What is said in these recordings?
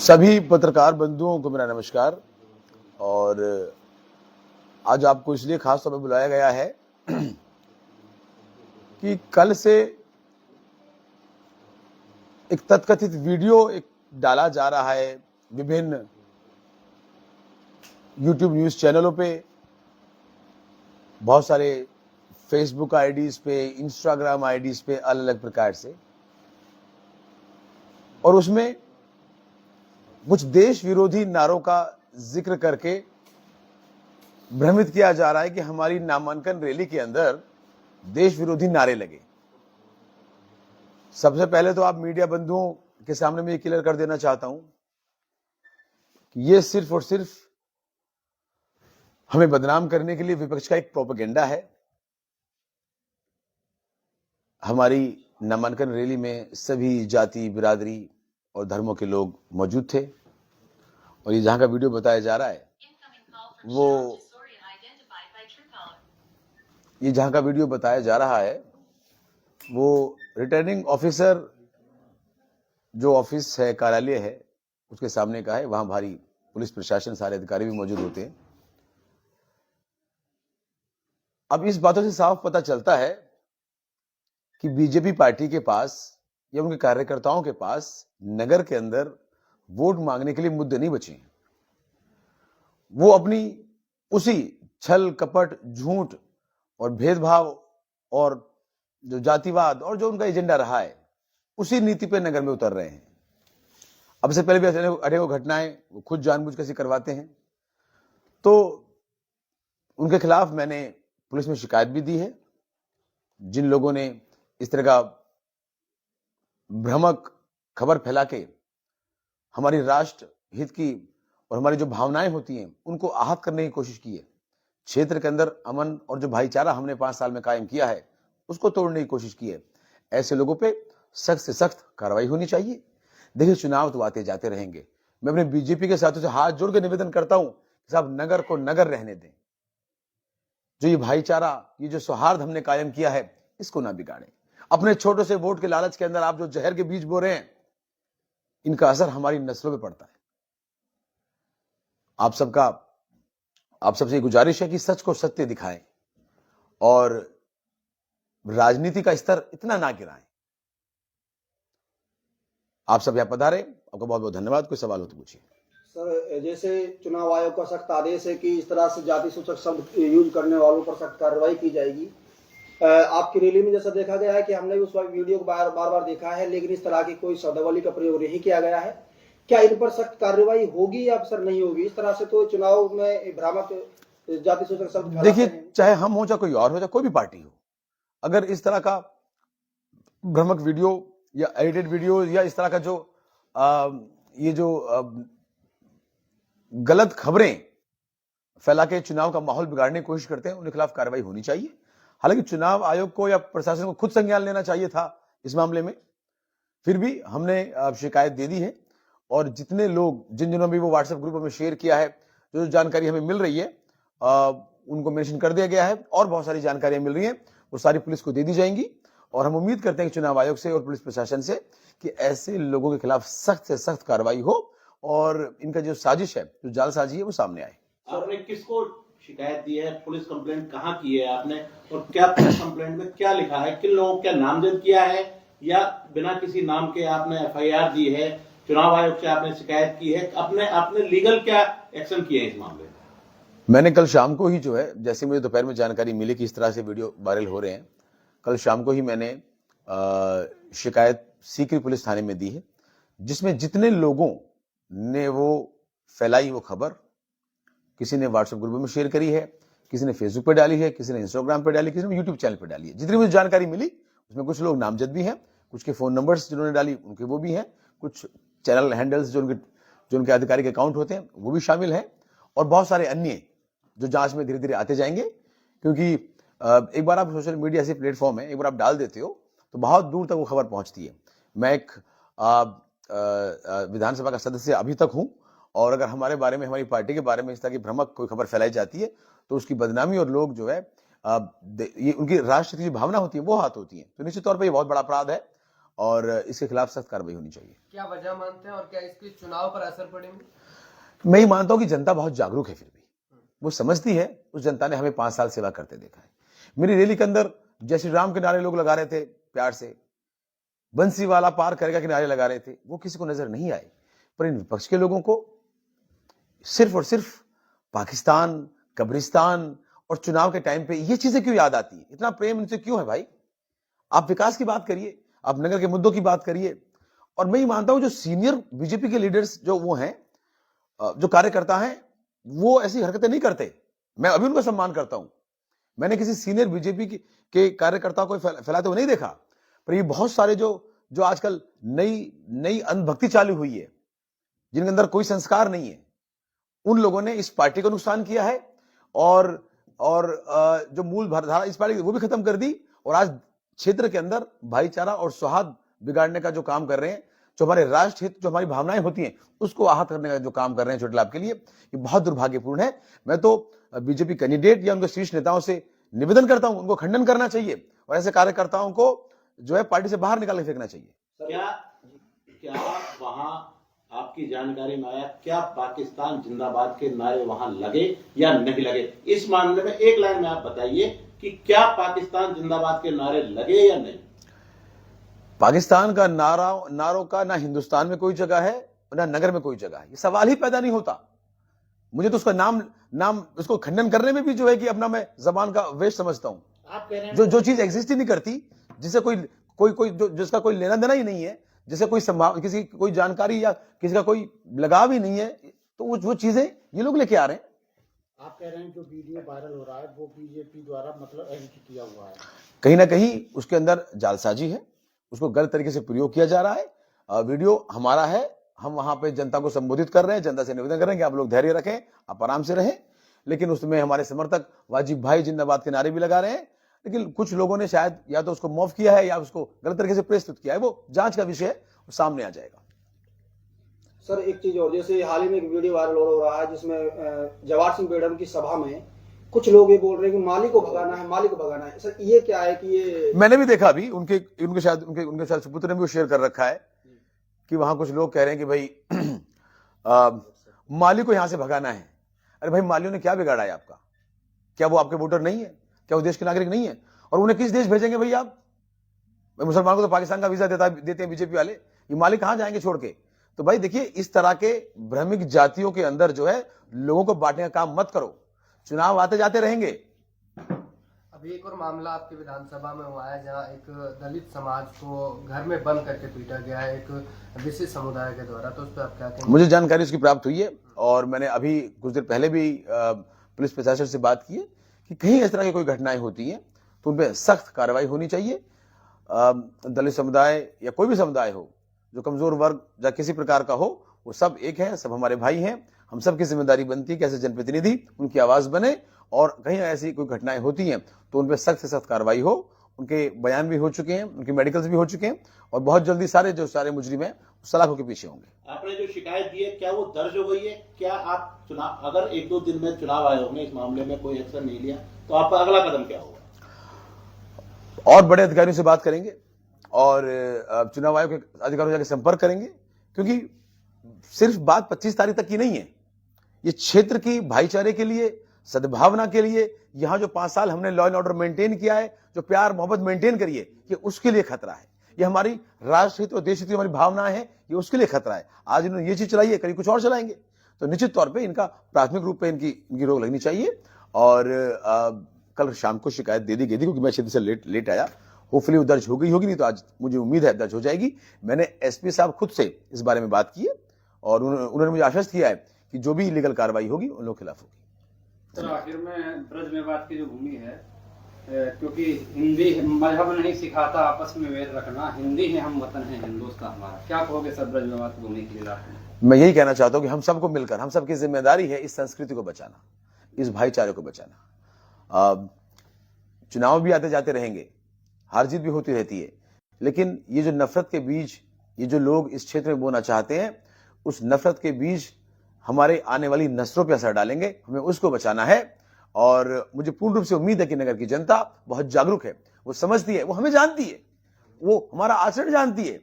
सभी पत्रकार बंधुओं को मेरा नमस्कार। और आज आपको इसलिए खास तौर पर बुलाया गया है कि कल से एक तथाकथित वीडियो डाला जा रहा है विभिन्न YouTube न्यूज चैनलों पे, बहुत सारे फेसबुक आईडीज पे, इंस्टाग्राम आईडीज पे अलग अलग प्रकार से, और उसमें कुछ देश विरोधी नारों का जिक्र करके भ्रमित किया जा रहा है कि हमारी नामांकन रैली के अंदर देश विरोधी नारे लगे। सबसे पहले तो आप मीडिया बंधुओं के सामने मैं ये क्लियर कर देना चाहता हूं कि ये सिर्फ और सिर्फ हमें बदनाम करने के लिए विपक्ष का एक प्रोपेगेंडा है। हमारी नामांकन रैली में सभी जाति, बिरादरी और धर्मों के लोग मौजूद थे, और ये जहां का वीडियो बताया जा रहा है वो रिटर्निंग ऑफिसर जो ऑफिस है, कार्यालय है, उसके सामने का है। वहां भारी पुलिस प्रशासन, सारे अधिकारी भी मौजूद होते हैं। अब इस बातों से साफ पता चलता है कि बीजेपी पार्टी के पास या उनके कार्यकर्ताओं के पास नगर के अंदर वोट मांगने के लिए मुद्दे नहीं बचे हैं। वो अपनी उसी छल कपट, झूठ और भेदभाव और जो जातिवाद और जो उनका एजेंडा रहा है, उसी नीति पे नगर में उतर रहे हैं। अब से पहले भी अनेकों घटनाएं वो खुद जानबूझकर से करवाते हैं। तो उनके खिलाफ मैंने पुलिस में शिकायत भी दी है। जिन लोगों ने इस तरह का भ्रामक खबर फैला के हमारी राष्ट्र हित की और हमारी जो भावनाएं होती हैं उनको आहत करने की कोशिश की है, क्षेत्र के अंदर अमन और जो भाईचारा हमने 5 साल में कायम किया है उसको तोड़ने की कोशिश की है, ऐसे लोगों पे सख्त से सख्त कार्रवाई होनी चाहिए। देखिए, चुनाव तो आते जाते रहेंगे। मैं अपने बीजेपी के साथियों से हाथ जोड़ के निवेदन करता हूं कि साहब, नगर को नगर रहने दें। जो ये भाईचारा, ये जो सौहार्द हमने कायम किया है, इसको ना बिगाड़ें। अपने छोटे से वोट के लालच के अंदर आप जो जहर के बीज बो रहे हैं, इनका असर हमारी नस्लों पे पड़ता है। आप सबसे गुजारिश है कि सच को सत्य दिखाएं और राजनीति का स्तर इतना ना गिराएं। आप सब यहां पधारे, आपका बहुत बहुत धन्यवाद। कोई सवाल हो तो पूछिए। सर, जैसे चुनाव आयोग का सख्त आदेश है कि इस तरह से जाति सूचक शब्द यूज करने वालों पर सख्त कार्रवाई की जाएगी। आपकी रैली में जैसा देखा गया है कि हमने उस वीडियो को बार बार देखा है, लेकिन इस तरह की कोई शब्दावली का प्रयोग नहीं किया गया है। क्या इन पर सख्त कार्रवाई होगी या अवसर नहीं होगी? इस तरह से तो चुनाव में भ्रामक जाति सूचक शब्द, देखिए, चाहे हम हो, चाहे कोई और हो, चाहे कोई भी पार्टी हो, अगर इस तरह का भ्रामक वीडियो या एडिटेड वीडियो या इस तरह का जो गलत खबरें फैला के चुनाव का माहौल बिगाड़ने की कोशिश करते हैं, उनके खिलाफ कार्रवाई होनी चाहिए। हालांकि चुनाव आयोग को या प्रशासन को खुद संज्ञान लेना चाहिए था इस मामले में। फिर भी हमने शिकायत दे दी है, और जितने लोग, जिन्होंने भी वो व्हाट्सएप ग्रुप में शेयर किया है, जो जानकारी हमें मिल रही है उनको मेंशन कर दिया गया है, और बहुत सारी जानकारियां मिल रही हैं, वो सारी पुलिस को दे दी जाएंगी। और हम उम्मीद करते हैं कि चुनाव आयोग से और पुलिस प्रशासन से कि ऐसे लोगों के खिलाफ सख्त से सख्त कार्रवाई हो और इनका जो साजिश है, जो जालसाजी है, वो सामने आए। आपने किसको शिकायत दी है? पुलिस कंप्लेंट कहाँ की है आपने, और क्या पुलिस कंप्लेंट में क्या लिखा है? किन लोगों का नामजद किया है, या बिना किसी नाम के आपने FIR दी है? चुनाव आयोग से आपने शिकायत की है? आपने लीगल क्या एक्शन किए इस मामले में? मैंने कल शाम को ही, जो है, जैसे मुझे दोपहर में जानकारी मिली कि इस तरह से वीडियो वायरल हो रहे हैं, कल शाम को ही मैंने शिकायत सीकरी पुलिस थाने में दी है, जिसमें जितने लोगों ने वो फैलाई वो खबर, किसी ने व्हाट्सएप ग्रुप में शेयर करी है, किसी ने फेसबुक पे डाली है, किसी ने इंस्टाग्राम पे डाली, किसी ने यूट्यूब चैनल पे डाली है। जितनी मुझे जानकारी मिली उसमें कुछ लोग नामजद भी हैं, कुछ के फोन नंबर्स जिन्होंने डाली उनके वो भी हैं, कुछ चैनल हैंडल्स जो उनके आधिकारिक अकाउंट होते हैं वो भी शामिल हैं, और बहुत सारे अन्य जो जांच में धीरे धीरे आते जाएंगे। क्योंकि एक बार आप सोशल मीडिया ऐसे प्लेटफॉर्म है, एक बार आप डाल देते हो तो बहुत दूर तक वो खबर पहुंचती है। मैं एक विधानसभा का सदस्य अभी तक हूं, और अगर हमारे बारे में, हमारी पार्टी के बारे में इस तरह की भ्रामक कोई खबर फैलाई जाती है तो उसकी बदनामी और लोग जो है ये उनकी राष्ट्र की भावना होती है वो हाथ होती है। तो निश्चित तौर पर ये बहुत बड़ा अपराध है, और इसके खिलाफ सख्त कार्रवाई होनी चाहिए। क्या वजह मानते हैं और क्या इसके चुनाव पर असर पड़ेंगे? मैं ही मानता हूं कि जनता बहुत जागरूक है, फिर भी वो समझती है, उस जनता ने हमें 5 साल सेवा करते देखा है। मेरी रैली के अंदर जय श्री राम के नारे लोग लगा रहे थे प्यार से, बंसी वाला पार करेगा के नारे लगा रहे थे, वो किसी को नजर नहीं आए। पर इन विपक्ष के लोगों को सिर्फ और सिर्फ पाकिस्तान, कब्रिस्तान और चुनाव के टाइम पे ये चीजें क्यों याद आती है? इतना प्रेम इनसे क्यों है भाई? आप विकास की बात करिए, आप नगर के मुद्दों की बात करिए। और मैं ही मानता हूं जो सीनियर बीजेपी के लीडर्स जो वो हैं, जो कार्यकर्ता हैं, वो ऐसी हरकतें नहीं करते। मैं अभी उनका सम्मान करता हूं। मैंने किसी सीनियर बीजेपी के कार्यकर्ताओं को फैलाते हुए नहीं देखा। पर ये बहुत सारे जो आजकल नई अंधभक्ति चालू हुई है, जिनके अंदर कोई संस्कार नहीं है, उन लोगों ने इस पार्टी को नुकसान किया है और जो मूल धारा इस पार्टी की वो भी खत्म कर दी। और आज क्षेत्र के अंदर भाईचारा और सौहार्द बिगाड़ने का जो काम कर रहे हैं, जो हमारे राष्ट्र हित, जो हमारी भावनाएं होती हैं, उसको आहत करने का जो काम कर रहे हैं छोटे लाभ के लिए, ये बहुत दुर्भाग्यपूर्ण है। मैं तो बीजेपी कैंडिडेट या उनके शीर्ष नेताओं से निवेदन करता हूं, उनको खंडन करना चाहिए और ऐसे कार्यकर्ताओं को जो है पार्टी से बाहर निकाल के फेंकना चाहिए। क्या वहां आपकी जानकारी में आया, क्या पाकिस्तान जिंदाबाद के नारे वहां लगे या नहीं लगे? इस मामले में एक लाइन में आप बताइए कि क्या पाकिस्तान जिंदाबाद के नारे लगे या नहीं? पाकिस्तान का नारों का ना हिंदुस्तान में कोई जगह है ना नगर में कोई जगह है। ये सवाल ही पैदा नहीं होता। मुझे तो उसका नाम उसको खंडन करने में भी जो है कि अपना मैं जबान का वेस्ट समझता हूं। आप कह रहे हैं जो चीज एग्जिस्ट ही नहीं करती, जिसे कोई जिसका कोई लेना देना ही नहीं है, जिसे किसी कोई जानकारी या किसी का कोई लगाव ही नहीं है, तो वो चीजें ये लोग लेके आ रहे हैं। आप कह रहे हैं जो वीडियो वायरल हो रहा है वो बीजेपी द्वारा मतलब एडिट किया हुआ है, कहीं ना कहीं उसके अंदर जालसाजी है, उसको गलत तरीके से प्रयोग किया जा रहा है। वीडियो हमारा है, हम वहां पे जनता को संबोधित कर रहे हैं, जनता से निवेदन कर रहे हैं कि आप लोग धैर्य रखें, आप आराम से रहें। लेकिन उसमें हमारे समर्थक वाजिब भाई जिंदाबाद के नारे भी लगा रहे हैं। लेकिन कुछ लोगों ने शायद या तो उसको मॉफ किया है या उसको गलत तरीके से प्रस्तुत किया है, वो जांच का विषय है, वो सामने आ जाएगा। सर एक चीज और, जैसे हाल ही में एक वीडियो वायरल हो रहा है जिसमें जवाहर सिंह बेगम की सभा में कुछ लोग ये बोल रहे हैं कि माली को भगाना है, माली को भगाना है। सर ये क्या है कि ये मैंने भी देखा अभी उनके शायद सुपुत्र ने भी शेयर कर रखा है कि वहां कुछ लोग कह रहे हैं कि भाई माली को यहां से भगाना है। अरे भाई, मालियों ने क्या बिगाड़ा है आपका? क्या वो आपके वोटर नहीं है? क्या वो देश के नागरिक नहीं है? और उन्हें किस देश भेजेंगे भाई आप? मुसलमान को तो पाकिस्तान का वीजा देते हैं बीजेपी वाले, ये माली कहां जाएंगे छोड़ के? तो भाई देखिए, इस तरह के भ्रमिक जातियों के अंदर जो है लोगों को बांटने का काम मत करो। चुनाव आते जाते रहेंगे। अभी एक और मामला आपके विधानसभा में हुआ है जहां एक दलित समाज को घर में बंद करके पीटा गया है एक विशेष समुदाय के द्वारा, तो उस पर आप क्या कहेंगे? मुझे जानकारी उसकी प्राप्त हुई है और मैंने अभी कुछ देर पहले भी पुलिस प्रशासन से बात की है कि कहीं इस तरह की कोई घटनाएं होती हैं तो उन पर सख्त कार्रवाई होनी चाहिए। दलित समुदाय या कोई भी समुदाय हो, जो कमजोर वर्ग या किसी प्रकार का हो, वो सब एक है, सब हमारे भाई हैं। हम सब की जिम्मेदारी बनती है कि ऐसे जनप्रतिनिधि उनकी आवाज बने और कहीं ऐसी कोई घटनाएं होती हैं तो उन पर सख्त से सख्त कार्रवाई हो। उनके बयान भी हो चुके हैं, उनके मेडिकल्स भी हो चुके हैं और बहुत जल्दी सारे मुजरिम हैं सलाखों के पीछे होंगे। आपने जो शिकायत दी है क्या वो दर्ज हो गई है? क्या आप चुनाव, अगर 1-2 दिन में चुनाव आयोग ने इस मामले में कोई एक्शन नहीं लिया तो आपका अगला कदम क्या होगा? और बड़े अधिकारियों से बात करेंगे और चुनाव आयोग के अधिकारियों से संपर्क करेंगे, क्योंकि सिर्फ बात 25 तारीख तक की नहीं है। ये क्षेत्र की भाईचारे के लिए, सद्भावना के लिए, यहां जो 5 साल हमने लॉ एंड ऑर्डर मेंटेन किया है, जो प्यार मोहब्बत मेंटेन करिए, ये उसके लिए खतरा है। ये हमारी राष्ट्र हित और देश हित, हमारी भावनाएं हैं, ये उसके लिए खतरा है। आज इन्होंने ये चीज चलाई है, कल कुछ और चलाएंगे, तो निश्चित तौर पे इनका प्राथमिक रूप पे इनकी रोक लगनी चाहिए। और कल शाम को शिकायत दे दी गई थी क्योंकि मैं क्षेत्र से लेट आया। होपफुली वो दर्ज हो गई होगी, नहीं तो आज मुझे उम्मीद है दर्ज हो जाएगी। मैंने एसपी साहब खुद से इस बारे में बात की है और उन्होंने मुझे आश्वस्त किया है कि जो भी इलीगल कार्रवाई होगी उन लोगों के खिलाफ होगी। तो आखिर में ब्रज मेवात की जो भूमि है, क्योंकि हिंदी मजहब नहीं सिखाता आपस में वेद रखना, हिंदी है हम वतन है हिंदुस्तान हमारा, क्या कहोगे सर ब्रज मेवात की भूमि के लिए? मैं यही कहना चाहता हूं कि हम सबको मिलकर, हम सबकी जिम्मेदारी है इस संस्कृति को बचाना, इस भाईचारे को बचाना। चुनाव भी आते जाते रहेंगे, हार जीत भी होती रहती है, लेकिन ये जो नफरत के बीज, ये जो लोग इस क्षेत्र में बोना चाहते हैं, उस नफरत के बीज हमारे आने वाली नस्लों पर असर डालेंगे। हमें उसको बचाना है और मुझे पूर्ण रूप से उम्मीद है कि नगर की जनता बहुत जागरूक है, वो समझती है, वो हमें जानती है। वो हमारा आचरण जानती है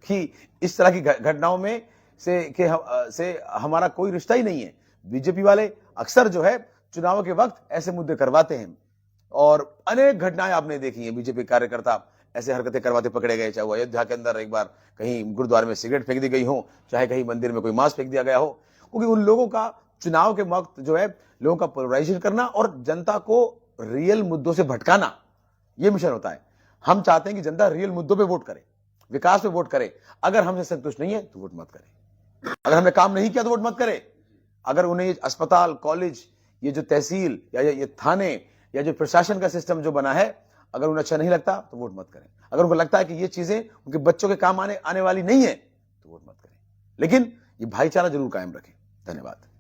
कि इस तरह की घटनाओं में से हमारा कोई रिश्ता ही नहीं है। बीजेपी वाले अक्सर जो है चुनाव के वक्त ऐसे मुद्दे करवाते हैं और अनेक घटनाएं आपने देखी हैं। बीजेपी कार्यकर्ता ऐसे हरकतें करवाते पकड़े गए, चाहे वो अयोध्या के अंदर एक बार कहीं गुरुद्वारे में सिगरेट फेंक दी गई हो, चाहे कहीं मंदिर में कोई मांस फेंक दिया गया हो, क्योंकि उन लोगों का चुनाव के वक्त जो है लोगों का पोलराइजेशन करना और जनता को रियल मुद्दों से भटकाना, यह मिशन होता है। हम चाहते हैं कि जनता रियल मुद्दों पे वोट करे, विकास पे वोट करे। अगर हमसे संतुष्ट नहीं है तो वोट मत करे, अगर हमने काम नहीं किया तो वोट मत करे। अगर उन्हें ये अस्पताल, कॉलेज, ये जो तहसील या ये थाने या जो प्रशासन का सिस्टम जो बना है, अगर उन्हें अच्छा नहीं लगता तो वोट मत करें। अगर उनको लगता है कि ये चीजें उनके बच्चों के काम आने वाली नहीं है तो वोट मत करें। लेकिन ये भाईचारा जरूर कायम रखें। धन्यवाद।